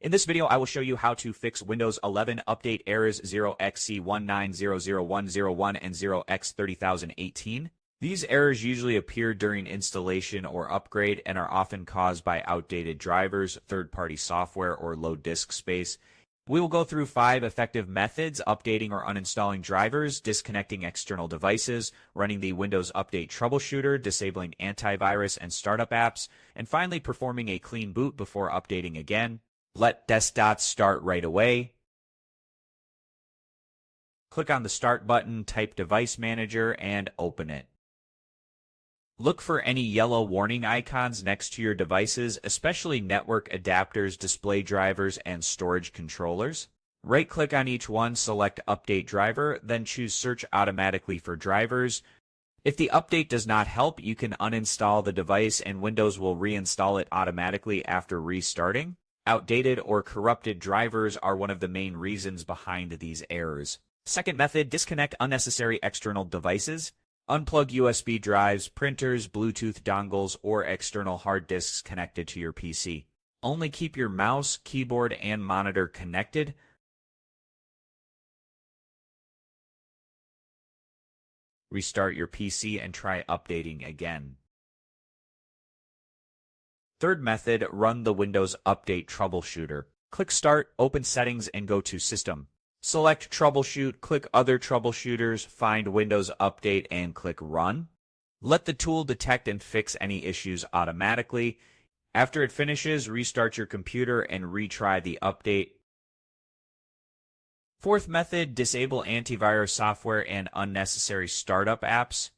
In this video, I will show you how to fix Windows 11 update errors 0xC1900101 and 0x30018. These errors usually appear during installation or upgrade and are often caused by outdated drivers, third-party software, or low disk space. We will go through 5 effective methods: updating or uninstalling drivers, disconnecting external devices, running the Windows Update Troubleshooter, disabling antivirus and startup apps, and finally performing a clean boot before updating again. Let Desktop start right away. Click on the Start button, type Device Manager, and open it. Look for any yellow warning icons next to your devices, especially network adapters, display drivers, and storage controllers. Right-click on each one, select Update Driver, then choose Search automatically for drivers. If the update does not help, you can uninstall the device and Windows will reinstall it automatically after restarting. Outdated or corrupted drivers are one of the main reasons behind these errors. Second method, disconnect unnecessary external devices. Unplug USB drives, printers, Bluetooth dongles, or external hard disks connected to your PC. Only keep your mouse, keyboard, and monitor connected. Restart your PC and try updating again. Third method, run the Windows Update Troubleshooter. Click Start, open Settings, and go to System. Select Troubleshoot, click Other Troubleshooters, find Windows Update, and click Run. Let the tool detect and fix any issues automatically. After it finishes, restart your computer and retry the update. Fourth method, disable antivirus software and unnecessary startup apps.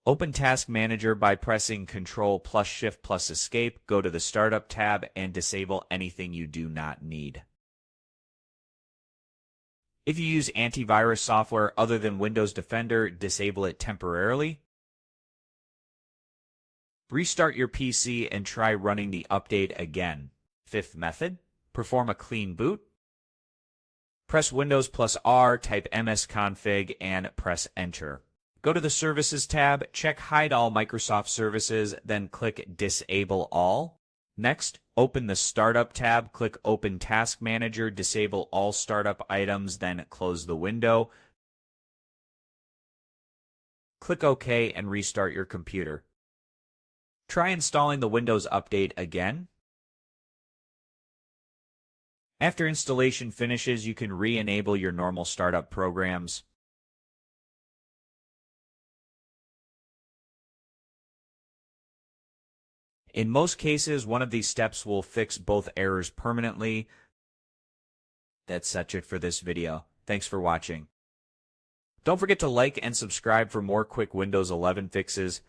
Open Task Manager by pressing Ctrl+Shift+Escape, go to the Startup tab, and disable anything you do not need. If you use antivirus software other than Windows Defender, disable it temporarily. Restart your PC and try running the update again. Fifth method, perform a clean boot. Press Windows+R, type msconfig, and press Enter. Go to the Services tab, check Hide All Microsoft Services, then click Disable All. Next, open the Startup tab, click Open Task Manager, disable all startup items, then close the window. Click OK and restart your computer. Try installing the Windows Update again. After installation finishes, you can re-enable your normal startup programs. In most cases, one of these steps will fix both errors permanently. That's it for this video. Thanks for watching. Don't forget to like and subscribe for more quick Windows 11 fixes.